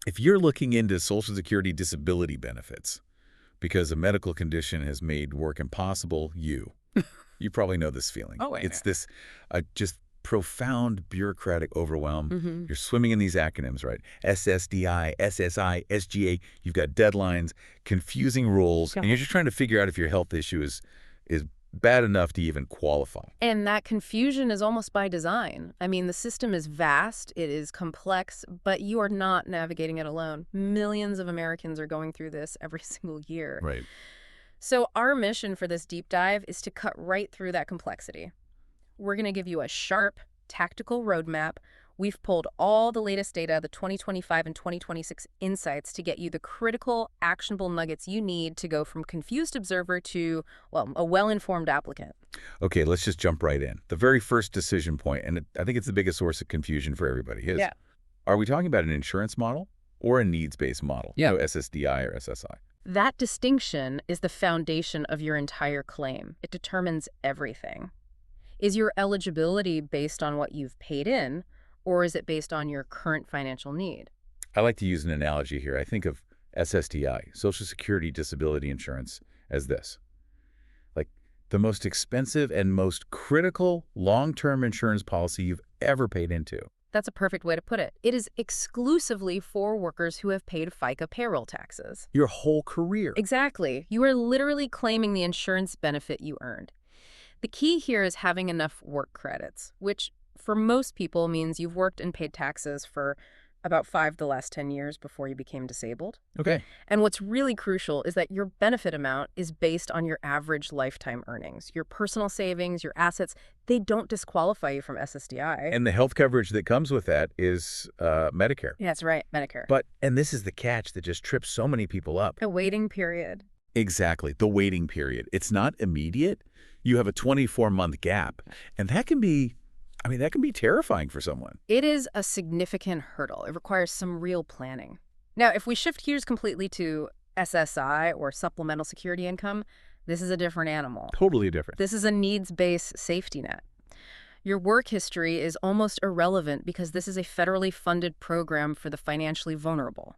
If you're looking into Social Security disability benefits because a medical condition has made work impossible, you probably know this feeling. Oh, I know. It's this just profound bureaucratic overwhelm. Mm-hmm. You're swimming in these acronyms, right? SSDI, SSI, SGA. You've got deadlines, confusing rules, and you're just trying to figure out if your health issue is bad enough to even qualify. And that confusion is almost by design. I mean, the system is vast, it is complex, but you are not navigating it alone. Millions of Americans are going through this every single year. Right. So our mission for this deep dive is to cut right through that complexity. We're going to give you a sharp, tactical roadmap. We've pulled all the latest data, the 2025 and 2026 insights, to get you the critical, actionable nuggets you need to go from confused observer to, well, a well-informed applicant. Okay, let's just jump right in. The very first decision point, and I think it's the biggest source of confusion for everybody, is, are we talking about an insurance model or a needs-based model? Yeah. So SSDI or SSI? That distinction is the foundation of your entire claim. It determines everything. Is your eligibility based on what you've paid in, or is it based on your current financial need? I like to use an analogy here. I think of SSDI, Social Security Disability Insurance, as this. Like the most expensive and most critical long-term insurance policy you've ever paid into. That's a perfect way to put it. It is exclusively for workers who have paid FICA payroll taxes. Your whole career. Exactly. You are literally claiming the insurance benefit you earned. The key here is having enough work credits, which for most people means you've worked and paid taxes for about 5 of the last 10 years before you became disabled. Okay. And what's really crucial is that your benefit amount is based on your average lifetime earnings. Your personal savings, your assets, they don't disqualify you from SSDI. And the health coverage that comes with that is Medicare. Yeah, that's right, Medicare. And this is the catch that just trips so many people up. A waiting period. Exactly, the waiting period. It's not immediate. You have a 24-month gap, and that can be terrifying for someone. It is a significant hurdle. It requires some real planning. Now, if we shift gears completely to SSI, or Supplemental Security Income, this is a different animal. Totally different. This is a needs-based safety net. Your work history is almost irrelevant because this is a federally funded program for the financially vulnerable.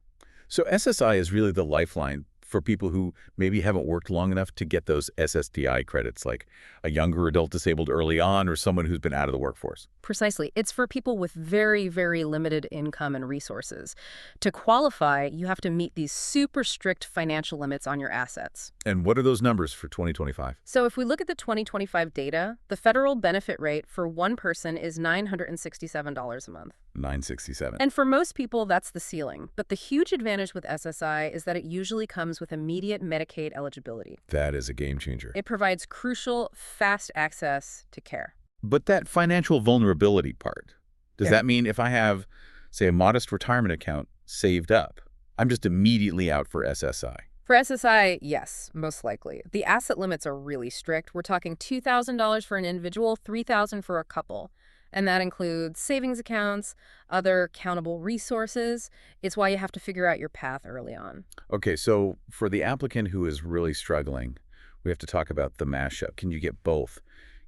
So SSI is really the lifeline for people who maybe haven't worked long enough to get those SSDI credits, like a younger adult disabled early on or someone who's been out of the workforce. Precisely. It's for people with very, very limited income and resources. To qualify, you have to meet these super strict financial limits on your assets. And what are those numbers for 2025? So if we look at the 2025 data, the federal benefit rate for one person is $967 a month. $967. And for most people, that's the ceiling. But the huge advantage with SSI is that it usually comes with immediate Medicaid eligibility. That is a game changer. It provides crucial, fast access to care. But that financial vulnerability part, does that mean if I have, say, a modest retirement account saved up, I'm just immediately out for SSI? For SSI, yes, most likely. The asset limits are really strict. We're talking $2,000 for an individual, $3,000 for a couple. And that includes savings accounts, other countable resources. It's why you have to figure out your path early on. Okay, so for the applicant who is really struggling, we have to talk about the mashup. Can you get both?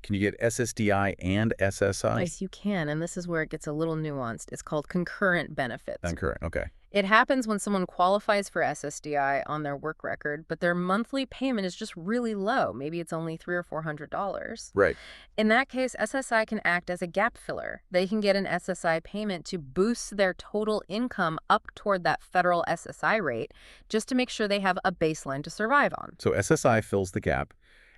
Can you get SSDI and SSI? Yes, you can, and this is where it gets a little nuanced. It's called concurrent benefits. Concurrent, okay. It happens when someone qualifies for SSDI on their work record, but their monthly payment is just really low. Maybe it's only $300 or $400. Right. In that case, SSI can act as a gap filler. They can get an SSI payment to boost their total income up toward that federal SSI rate, just to make sure they have a baseline to survive on. So SSI fills the gap,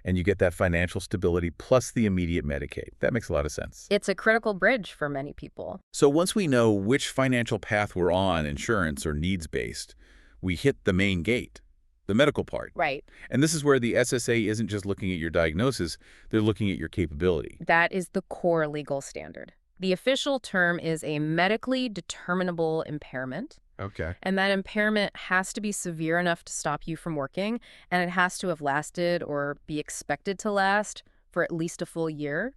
and you get that financial stability plus the immediate Medicaid. That makes a lot of sense. It's a critical bridge for many people. So once we know which financial path we're on, insurance or needs-based, we hit the main gate, the medical part. Right. And this is where the SSA isn't just looking at your diagnosis, they're looking at your capability. That is the core legal standard. The official term is a medically determinable impairment. Okay. And that impairment has to be severe enough to stop you from working, and it has to have lasted or be expected to last for at least a full year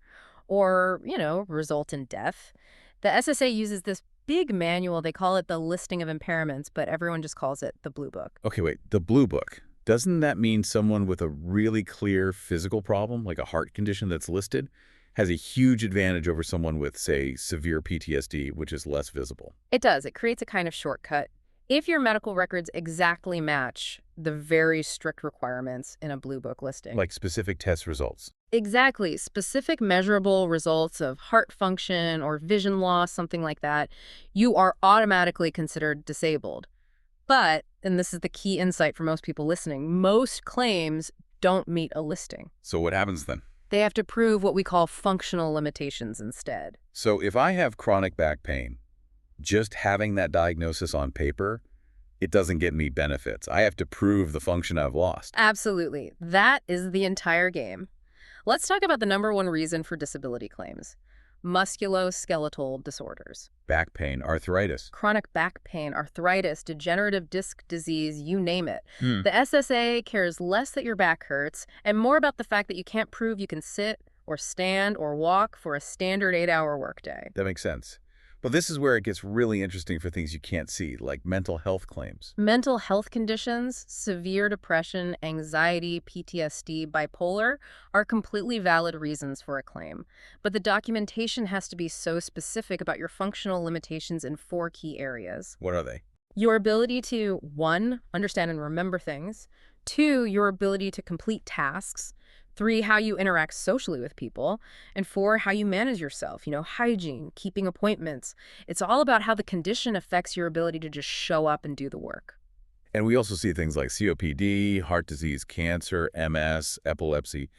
or, result in death. The SSA uses this big manual. They call it the listing of impairments, but everyone just calls it the Blue Book. Okay, wait, the Blue Book. Doesn't that mean someone with a really clear physical problem, like a heart condition that's listed, has a huge advantage over someone with, say, severe PTSD, which is less visible? It does. It creates a kind of shortcut. If your medical records exactly match the very strict requirements in a Blue Book listing. Like specific test results. Exactly. Specific measurable results of heart function or vision loss, something like that, you are automatically considered disabled. But, and this is the key insight for most people listening, most claims don't meet a listing. So what happens then? They have to prove what we call functional limitations instead. So if I have chronic back pain, just having that diagnosis on paper, it doesn't get me benefits. I have to prove the function I've lost. Absolutely. That is the entire game. Let's talk about the #1 reason for disability claims: musculoskeletal disorders. Back pain, arthritis. Chronic back pain, arthritis, degenerative disc disease, you name it. The SSA cares less that your back hurts and more about the fact that you can't prove you can sit or stand or walk for a standard 8-hour workday. That makes sense. But this is where it gets really interesting for things you can't see, like mental health claims. Mental health conditions, severe depression, anxiety, PTSD, bipolar, are completely valid reasons for a claim. But the documentation has to be so specific about your functional limitations in 4 key areas. What are they? Your ability to, 1, understand and remember things; 2, your ability to complete tasks; 3, how you interact socially with people; and 4, how you manage yourself, hygiene, keeping appointments. It's all about how the condition affects your ability to just show up and do the work. And we also see things like COPD, heart disease, cancer, MS, epilepsy.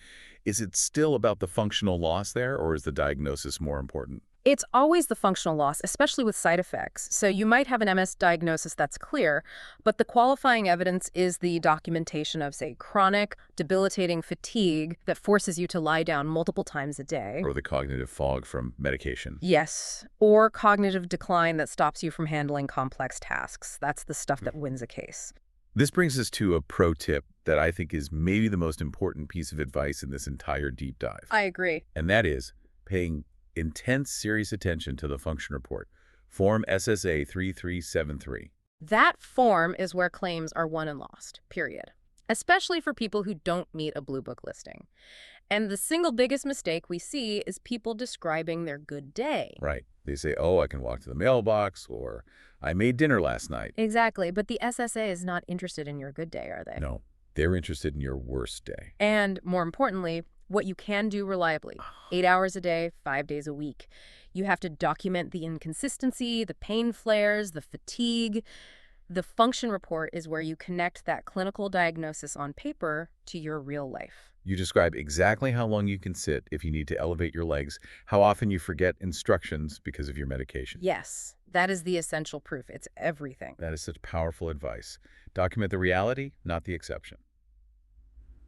Is it still about the functional loss there, or is the diagnosis more important? It's always the functional loss, especially with side effects. So you might have an MS diagnosis that's clear, but the qualifying evidence is the documentation of, say, chronic, debilitating fatigue that forces you to lie down multiple times a day. Or the cognitive fog from medication. Yes, or cognitive decline that stops you from handling complex tasks. That's the stuff that wins a case. This brings us to a pro tip that I think is maybe the most important piece of advice in this entire deep dive. I agree. And that is paying intense, serious attention to the function report, Form SSA 3373. That form is where claims are won and lost, period. Especially for people who don't meet a Blue Book listing. And the single biggest mistake we see is people describing their good day. Right. They say, oh, I can walk to the mailbox, or I made dinner last night. Exactly. But the SSA is not interested in your good day, are they? No, they're interested in your worst day. And more importantly, what you can do reliably, 8 hours a day, 5 days a week. You have to document the inconsistency, the pain flares, the fatigue. The function report is where you connect that clinical diagnosis on paper to your real life. You describe exactly how long you can sit if you need to elevate your legs, how often you forget instructions because of your medication. Yes, that is the essential proof. It's everything. That is such powerful advice. Document the reality, not the exception.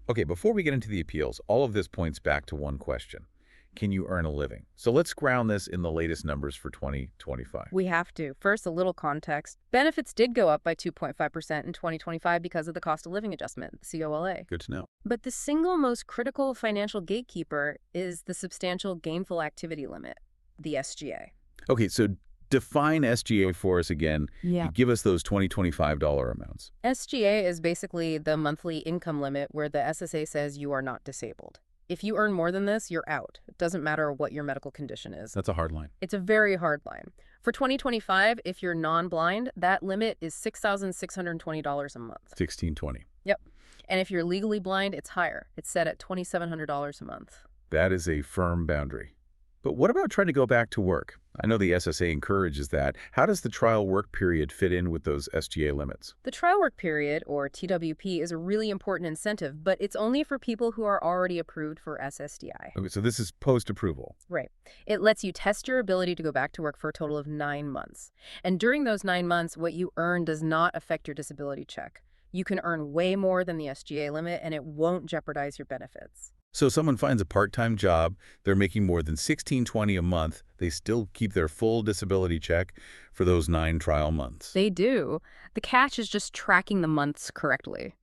Okay, before we get into the appeals, all of this points back to one question. Can you earn a living? So let's ground this in the latest numbers for 2025. We have to. First, a little context. Benefits did go up by 2.5% in 2025 because of the cost of living adjustment, the COLA. Good to know. But the single most critical financial gatekeeper is the substantial gainful activity limit, the SGA. Okay, so define SGA for us again. Yeah. Give us those $2025 amounts. SGA is basically the monthly income limit where the SSA says you are not disabled. If you earn more than this, you're out. It doesn't matter what your medical condition is. That's a hard line. It's a very hard line. For 2025, if you're non-blind, that limit is $6,620 a month. 1620. Yep. And if you're legally blind, it's higher. It's set at $2,700 a month. That is a firm boundary. But what about trying to go back to work? I know the SSA encourages that. How does the trial work period fit in with those SGA limits? The trial work period, or TWP, is a really important incentive, but it's only for people who are already approved for SSDI. Okay, so this is post-approval. Right. It lets you test your ability to go back to work for a total of 9 months. And during those 9 months, what you earn does not affect your disability check. You can earn way more than the SGA limit, and it won't jeopardize your benefits. So someone finds a part-time job, they're making more than $1,620 a month, they still keep their full disability check for those 9 trial months. They do. The catch is just tracking the months correctly.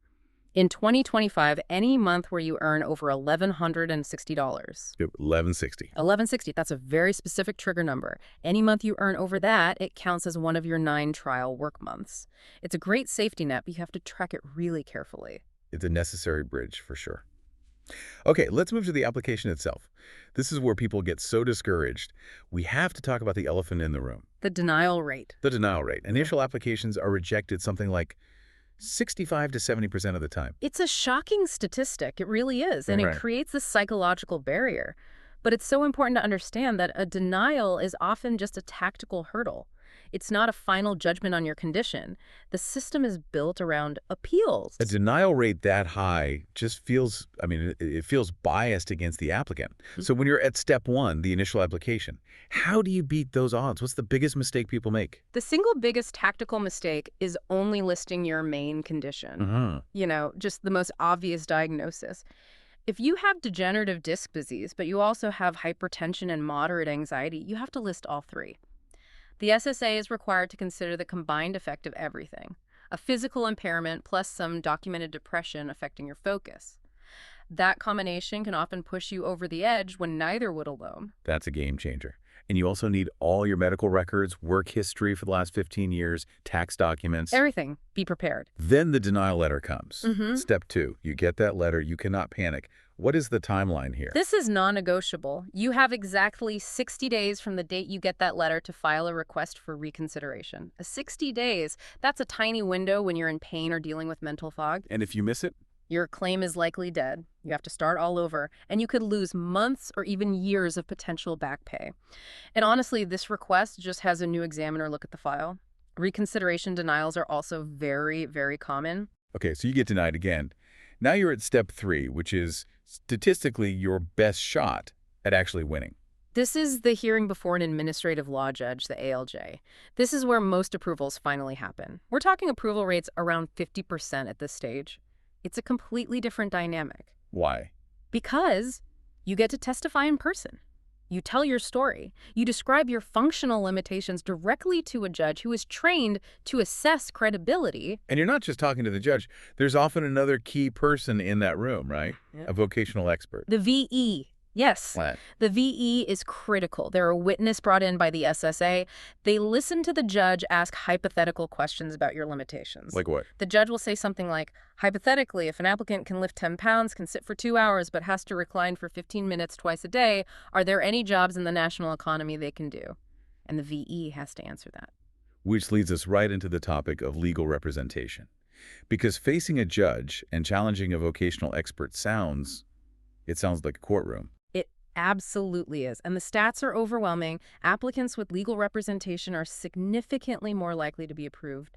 In 2025, any month where you earn over $1,160. Yep, $1,160. $1,160, that's a very specific trigger number. Any month you earn over that, it counts as one of your 9 trial work months. It's a great safety net, but you have to track it really carefully. It's a necessary bridge for sure. Okay, let's move to the application itself. This is where people get so discouraged. We have to talk about the elephant in the room, The denial rate. the denial rate. Initial applications are rejected something like 65 to 70% of the time. It's a shocking statistic. It really is. And it Right. creates this psychological barrier. But it's so important to understand that a denial is often just a tactical hurdle. It's not a final judgment on your condition. The system is built around appeals. A denial rate that high just feels, it feels biased against the applicant. So when you're at step one, the initial application, how do you beat those odds? What's the biggest mistake people make? The single biggest tactical mistake is only listing your main condition. Just the most obvious diagnosis. If you have degenerative disc disease, but you also have hypertension and moderate anxiety, you have to list all three. The SSA is required to consider the combined effect of everything, a physical impairment plus some documented depression affecting your focus. That combination can often push you over the edge when neither would alone. That's a game changer. And you also need all your medical records, work history for the last 15 years, tax documents. Everything. Be prepared. Then the denial letter comes. Step two, you get that letter. You cannot panic. What is the timeline here? This is non-negotiable. You have exactly 60 days from the date you get that letter to file a request for reconsideration. 60 days, that's a tiny window when you're in pain or dealing with mental fog. And if you miss it? Your claim is likely dead. You have to start all over, and you could lose months or even years of potential back pay. And honestly, this request just has a new examiner look at the file. Reconsideration denials are also very, very common. Okay, so you get denied again. Now you're at step three, which is statistically your best shot at actually winning. This is the hearing before an administrative law judge, the ALJ. This is where most approvals finally happen. We're talking approval rates around 50% at this stage. It's a completely different dynamic. Why? Because you get to testify in person. You tell your story. You describe your functional limitations directly to a judge who is trained to assess credibility. And you're not just talking to the judge. There's often another key person in that room, right? Yep. A vocational expert. The VE. Yes. What? The VE is critical. They're a witness brought in by the SSA. They listen to the judge ask hypothetical questions about your limitations. Like what? The judge will say something like, hypothetically, if an applicant can lift 10 pounds, can sit for 2 hours, but has to recline for 15 minutes twice a day, are there any jobs in the national economy they can do? And the VE has to answer that. Which leads us right into the topic of legal representation. Because facing a judge and challenging a vocational expert sounds like a courtroom. It absolutely is. And the stats are overwhelming. Applicants with legal representation are significantly more likely to be approved.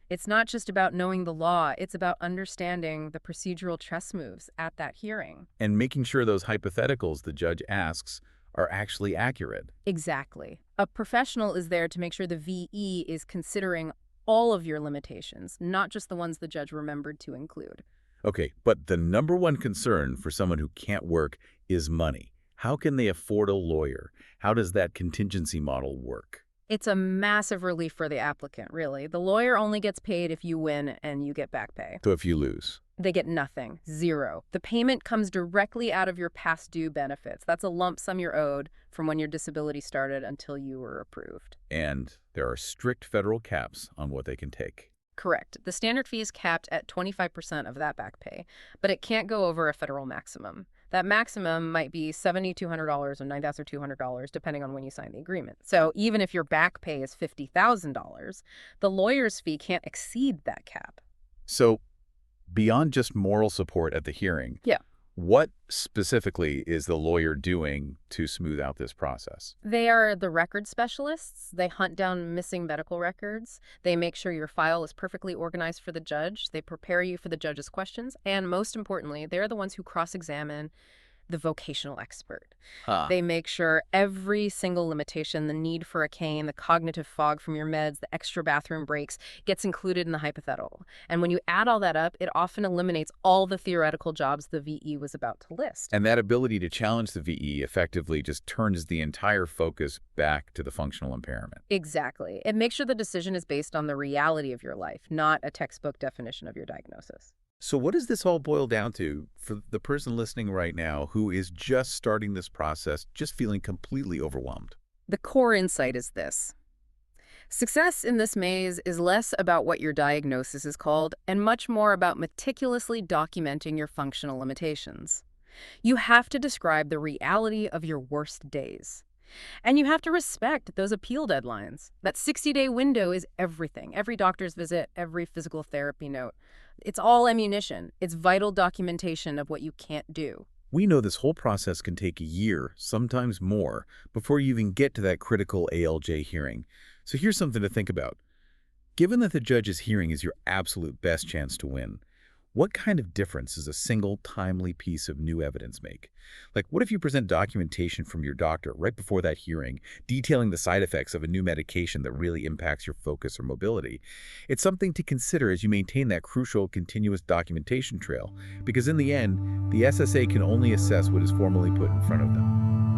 It's not just about knowing the law, it's about understanding the procedural chess moves at that hearing. And making sure those hypotheticals the judge asks are actually accurate. Exactly. A professional is there to make sure the VE is considering all of your limitations, not just the ones the judge remembered to include. Okay, but the number one concern for someone who can't work is money. How can they afford a lawyer? How does that contingency model work? It's a massive relief for the applicant, really. The lawyer only gets paid if you win and you get back pay. So if you lose? They get nothing. Zero. The payment comes directly out of your past due benefits. That's a lump sum you're owed from when your disability started until you were approved. And there are strict federal caps on what they can take. Correct. The standard fee is capped at 25% of that back pay, but it can't go over a federal maximum. That maximum might be $7,200 or $9,200, depending on when you sign the agreement. So even if your back pay is $50,000, the lawyer's fee can't exceed that cap. So beyond just moral support at the hearing, Yeah. what specifically is the lawyer doing to smooth out this process? They are the record specialists. They hunt down missing medical records. They make sure your file is perfectly organized for the judge. They prepare you for the judge's questions. And most importantly, they're the ones who cross-examine the vocational expert. They make sure every single limitation, the need for a cane, the cognitive fog from your meds, the extra bathroom breaks, gets included in the hypothetical. And when you add all that up, it often eliminates all the theoretical jobs the VE was about to list. And that ability to challenge the VE effectively just turns the entire focus back to the functional impairment. Exactly. It makes sure the decision is based on the reality of your life, not a textbook definition of your diagnosis. So what does this all boil down to for the person listening right now who is just starting this process, just feeling completely overwhelmed? The core insight is this. Success in this maze is less about what your diagnosis is called and much more about meticulously documenting your functional limitations. You have to describe the reality of your worst days. And you have to respect those appeal deadlines. That 60-day window is everything. Every doctor's visit, every physical therapy note. It's all ammunition. It's vital documentation of what you can't do. We know this whole process can take a year, sometimes more, before you even get to that critical ALJ hearing. So here's something to think about. Given that the judge's hearing is your absolute best chance to win, what kind of difference does a single, timely piece of new evidence make? Like, what if you present documentation from your doctor right before that hearing, detailing the side effects of a new medication that really impacts your focus or mobility? It's something to consider as you maintain that crucial, continuous documentation trail, because in the end, the SSA can only assess what is formally put in front of them.